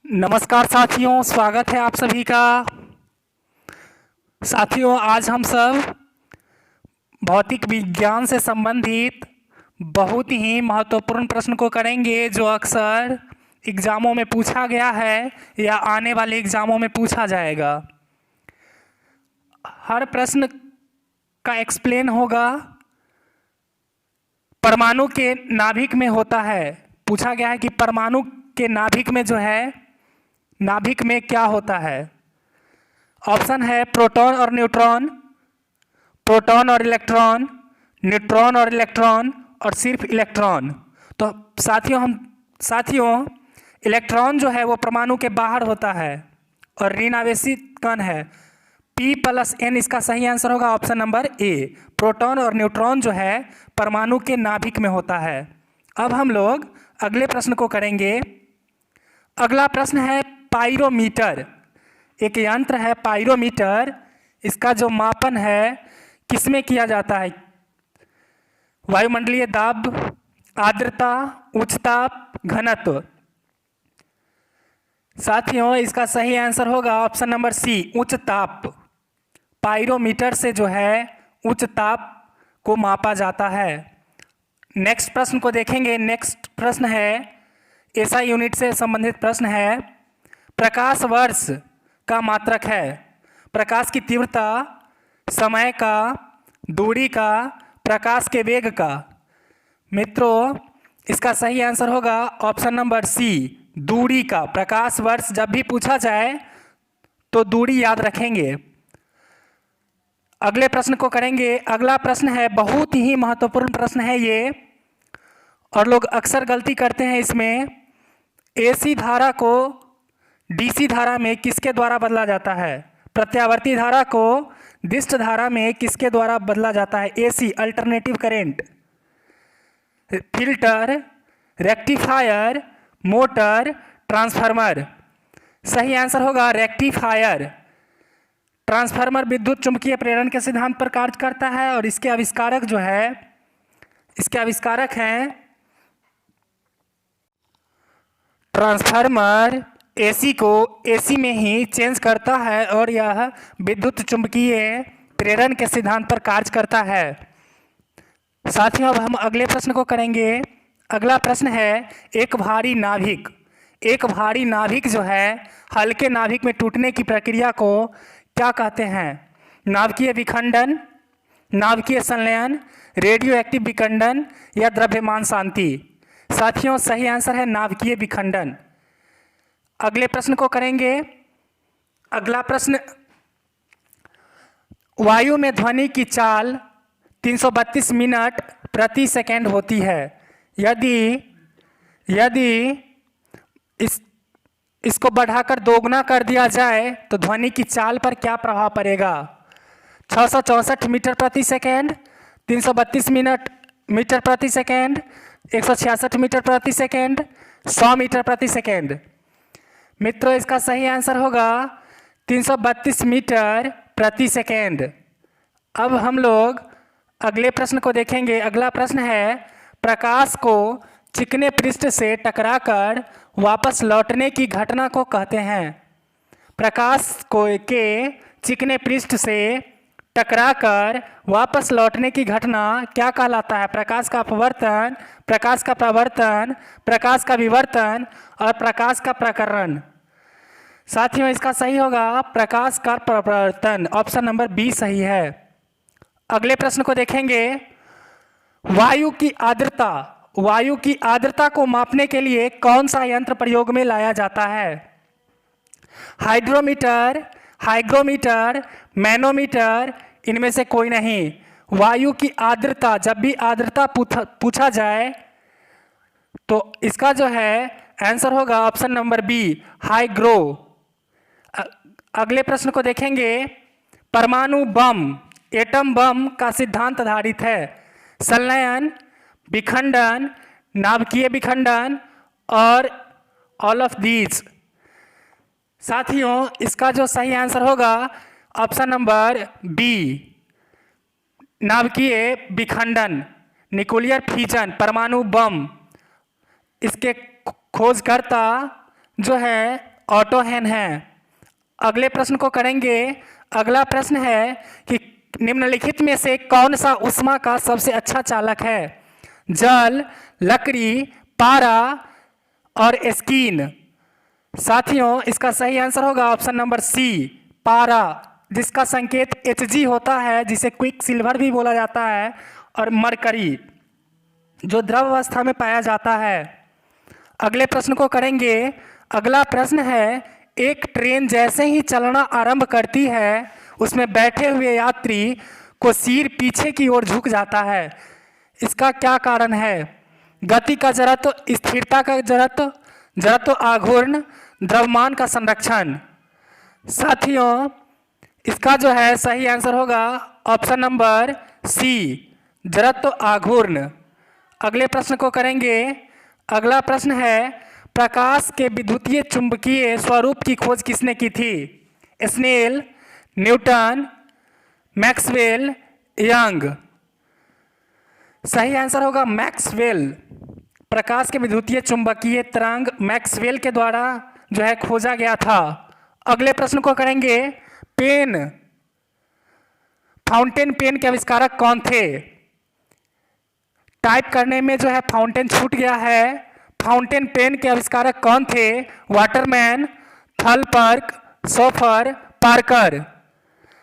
नमस्कार साथियों, स्वागत है आप सभी का। साथियों, आज हम सब भौतिक विज्ञान से संबंधित बहुत ही महत्वपूर्ण प्रश्न को करेंगे जो अक्सर एग्ज़ामों में पूछा गया है या आने वाले एग्ज़ामों में पूछा जाएगा। हर प्रश्न का एक्सप्लेन होगा। परमाणु के नाभिक में होता है, पूछा गया है कि परमाणु के नाभिक में जो है, नाभिक में क्या होता है। ऑप्शन है प्रोटॉन और न्यूट्रॉन, प्रोटॉन और इलेक्ट्रॉन, न्यूट्रॉन और इलेक्ट्रॉन, और सिर्फ इलेक्ट्रॉन। तो साथियों इलेक्ट्रॉन जो है वो परमाणु के बाहर होता है और ऋण आवेशित कण है। P+N इसका सही आंसर होगा ऑप्शन नंबर ए। प्रोटॉन और न्यूट्रॉन जो है परमाणु के नाभिक में होता है। अब हम लोग अगले प्रश्न को करेंगे। अगला प्रश्न है पाइरोमीटर। एक यंत्र है पाइरोमीटर, इसका जो मापन है किसमें किया जाता है? वायुमंडलीय दाब, आर्द्रता, उच्च ताप, घनत्व। साथियों इसका सही आंसर होगा ऑप्शन नंबर सी, उच्च ताप। पाइरोमीटर से जो है उच्च ताप को मापा जाता है। नेक्स्ट प्रश्न को देखेंगे। नेक्स्ट प्रश्न है एसआई यूनिट से संबंधित प्रश्न है। प्रकाश वर्ष का मात्रक है। प्रकाश की तीव्रता, समय का, दूरी का, प्रकाश के वेग का। मित्रों इसका सही आंसर होगा ऑप्शन नंबर सी, दूरी का। प्रकाश वर्ष जब भी पूछा जाए तो दूरी याद रखेंगे। अगले प्रश्न को करेंगे। अगला प्रश्न है बहुत ही महत्वपूर्ण प्रश्न है ये, और लोग अक्सर गलती करते हैं इसमें। एसी धारा को डीसी धारा में किसके द्वारा बदला जाता है? प्रत्यावर्ती धारा को दिष्ट धारा में किसके द्वारा बदला जाता है? AC alternative current, filter, rectifier, motor, transformer. सही आंसर होगा रेक्टिफायर। ट्रांसफार्मर विद्युत चुंबकीय प्रेरण के सिद्धांत पर कार्य करता है और इसके आविष्कारक जो है, इसके आविष्कारक हैं ट्रांसफार्मर एसी को एसी में ही चेंज करता है और यह विद्युत चुंबकीय प्रेरण के सिद्धांत पर कार्य करता है। साथियों अब हम अगले प्रश्न को करेंगे। अगला प्रश्न है एक भारी नाभिक। एक भारी नाभिक जो है हल्के नाभिक में टूटने की प्रक्रिया को क्या कहते हैं? नाभिकीय विखंडन, नाभिकीय संलयन, रेडियो एक्टिव विखंडन या द्रव्यमान शांति। साथियों सही आंसर है नाभिकीय विखंडन। अगले प्रश्न को करेंगे। अगला प्रश्न, वायु में ध्वनि की चाल 332 मिनट प्रति सेकंड होती है। यदि इसको बढ़ाकर दोगुना कर दिया जाए तो ध्वनि की चाल पर क्या प्रभाव पड़ेगा? 664 मीटर प्रति सेकंड, 332 मीटर प्रति सेकंड, 166 मीटर प्रति सेकंड, 100 मीटर प्रति सेकंड। मित्रों इसका सही आंसर होगा 332 मीटर प्रति सेकंड। अब हम लोग अगले प्रश्न को देखेंगे। अगला प्रश्न है प्रकाश को चिकने पृष्ठ से टकराकर वापस लौटने की घटना को कहते हैं। प्रकाश को के चिकने पृष्ठ से टकराकर वापस लौटने की घटना क्या कहलाता है? प्रकाश का अपवर्तन, प्रकाश का परावर्तन, प्रकाश का विवर्तन और प्रकाश का प्रकरण। साथियों इसका सही होगा प्रकाश का परावर्तन। ऑप्शन नंबर बी सही है। अगले प्रश्न को देखेंगे। वायु की आर्द्रता, वायु की आर्द्रता को मापने के लिए कौन सा यंत्र प्रयोग में लाया जाता है? हाइड्रोमीटर, हाइग्रोमीटर, मैनोमीटर, इनमें से कोई नहीं। वायु की आर्द्रता, जब भी आर्द्रता पूछा जाए तो इसका जो है आंसर होगा ऑप्शन नंबर बी, हाइग्रो। अगले प्रश्न को देखेंगे। परमाणु बम, एटम बम का सिद्धांत आधारित है। संलयन, विखंडन, नाभिकीय विखंडन और ऑल ऑफ दीज। साथियों इसका जो सही आंसर होगा ऑप्शन नंबर बी, नाभिकीय विखंडन, न्यूक्लियर फ्यूजन, परमाणु बम। इसके खोजकर्ता जो है ऑटोहेन है। अगले प्रश्न को करेंगे। अगला प्रश्न है कि निम्नलिखित में से कौन सा ऊष्मा का सबसे अच्छा चालक है? जल, लकड़ी, पारा और स्किन। साथियों, इसका सही आंसर होगा ऑप्शन नंबर सी, पारा, जिसका संकेत Hg होता है, जिसे क्विक सिल्वर भी बोला जाता है, और मरकरी, जो द्रव अवस्था में पाया जाता है। अगले प्रश्न को करेंगे। अगला प्रश्न है, एक ट्रेन जैसे ही चलना आरंभ करती है, उसमें बैठे हुए यात्री को सिर पीछे की ओर झुक जाता है। इसका क्या कारण है? गति का जड़त्व, स्थिरता का जड़त्व, जड़त्व आघूर्ण, द्रव्यमान का संरक्षण। साथियों, इसका जो है सही आंसर होगा ऑप्शन नंबर सी, जड़त्व आघूर्ण। अगले प्रश्न को करेंगे। अगला प्रश्न है, प्रकाश के विद्युतीय चुंबकीय स्वरूप की खोज किसने की थी? Snell, Newton, Maxwell, Young. सही आंसर होगा मैक्सवेल। प्रकाश के विद्युतीय चुंबकीय तरंग मैक्सवेल के द्वारा जो है खोजा गया था। अगले प्रश्न को करेंगे। पेन, फाउंटेन पेन के आविष्कारक कौन थे? टाइप करने में जो है फाउंटेन छूट गया है। फाउंटेन पेन के आविष्कारक कौन थे? वाटरमैन, थलपर्क, सोफर, पार्कर।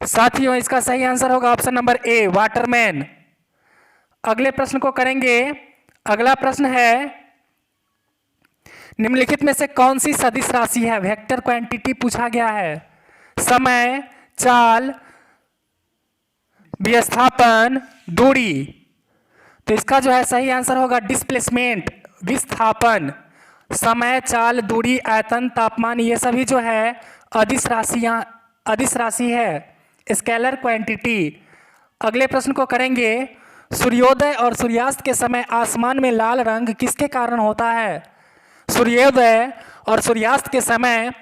साथियों, इसका सही आंसर होगा ऑप्शन नंबर ए, वाटरमैन। अगले प्रश्न को करेंगे। अगला प्रश्न है, निम्नलिखित में से कौन सी सदिश राशि है? वेक्टर क्वांटिटी पूछा गया है। समय, चाल, विस्थापन, दूरी। तो इसका जो है सही आंसर होगा डिस्प्लेसमेंट, विस्थापन। समय, चाल, दूरी, आयतन, तापमान, ये सभी जो है अदिश राशि है, स्केलर क्वांटिटी। अगले प्रश्न को करेंगे। सूर्योदय और सूर्यास्त के समय आसमान में लाल रंग किसके कारण होता है? सूर्योदय और सूर्यास्त के समय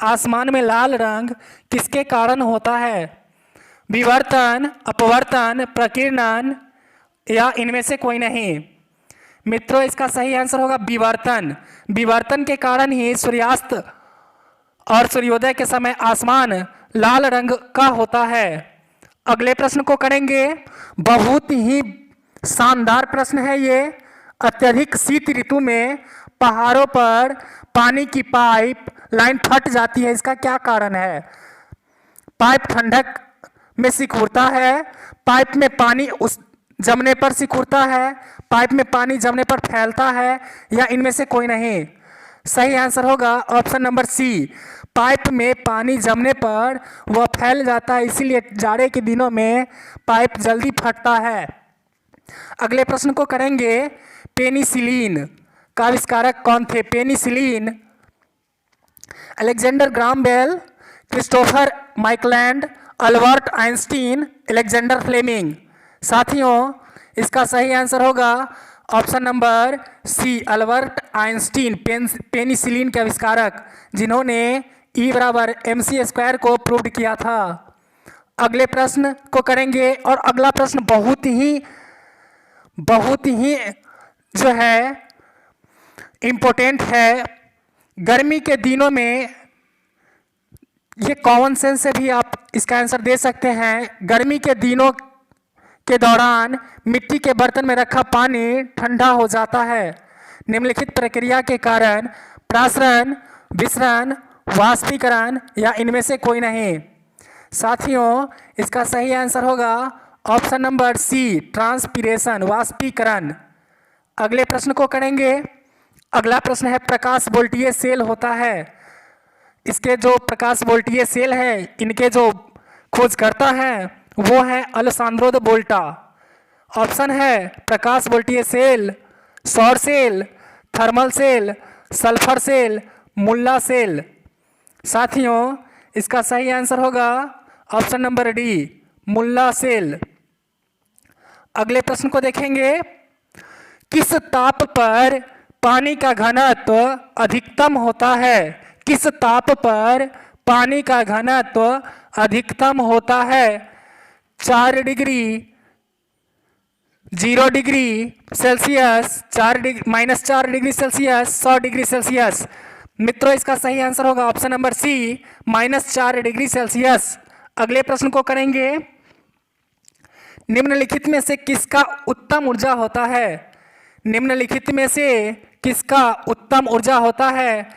आसमान में लाल रंग किसके कारण होता है? विवर्तन, अपवर्तन, प्रकीर्णन, या इनमें से कोई नहीं। मित्रों, इसका सही आंसर होगा विवर्तन। विवर्तन के कारण ही सूर्यास्त और सूर्योदय के समय आसमान लाल रंग का होता है। अगले प्रश्न को करेंगे। बहुत ही शानदार प्रश्न है ये। अत्यधिक शीत ऋतु में पहाड़ों पर पानी की पाइप लाइन फट जाती है, इसका क्या कारण है? पाइप ठंडक में सिकुड़ता है, पाइप में पानी उस जमने पर सिकुड़ता है, पाइप में पानी जमने पर फैलता है, या इनमें से कोई नहीं। सही आंसर होगा ऑप्शन नंबर सी, पाइप में पानी जमने पर वह फैल जाता है, इसीलिए जाड़े के दिनों में पाइप जल्दी फटता है। अगले प्रश्न को करेंगे। पेनिसिलिन का आविष्कारक कौन थे? Penicillin Alexander Graham Bell, Christopher माइकलैंड, अल्बर्ट आइंस्टीन, अलेक्जेंडर फ्लेमिंग। साथियों, इसका सही आंसर होगा option number C, Albert Einstein, penicillin के आविष्कारक, जिन्होंने E=mc² को प्रूव किया था। अगले प्रश्न को करेंगे। और अगला प्रश्न बहुत ही जो है इम्पोर्टेंट है। गर्मी के दिनों में, ये कॉमन सेंस से भी आप इसका आंसर दे सकते हैं। गर्मी के दिनों के दौरान मिट्टी के बर्तन में रखा पानी ठंडा हो जाता है। निम्नलिखित प्रक्रिया के कारण प्रासरण, विसरण, वाष्पीकरण, या इनमें से कोई नहीं। साथियों, इसका सही आंसर होगा ऑप्शन नंबर सी, ट्रांसपीरेशन, वाष्पीकरण। अगले प्रश्न को करेंगे। अगला प्रश्न है, प्रकाश वोल्टीय सेल होता है। इसके जो प्रकाश वोल्टीय सेल है, इनके जो खोजकर्ता है वो है अलेसांद्रो द बोल्टा। ऑप्शन है प्रकाश वोल्टीय सेल, सौर cell, thermal cell, sulphur cell, मुल्ला सेल। साथियों, इसका सही आंसर होगा ऑप्शन नंबर डी, मुल्ला सेल। अगले प्रश्न को देखेंगे। किस ताप पर पानी का घनत्व अधिकतम होता है? किस ताप पर पानी का घनत्व अधिकतम होता है? 4 degree, 0 degree Celsius, -4 degree Celsius, 100 degree Celsius. मित्रों इसका सही आंसर होगा option number C, -4 degree Celsius. अगले प्रश्न को करेंगे। निम्नलिखित में से किसका उत्तम ऊर्जा होता है? निम्नलिखित में से किसका उत्तम ऊर्जा होता है?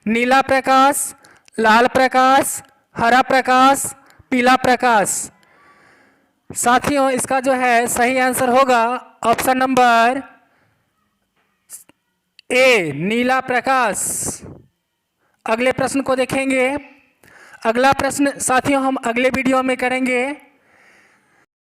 नीला प्रकाश, लाल प्रकाश, हरा प्रकाश, पीला प्रकाश। साथियों इसका जो है सही आंसर होगा ऑप्शन नंबर ए, नीला प्रकाश। अगले प्रश्न को देखेंगे। अगला प्रश्न साथियों हम अगले वीडियो में करेंगे।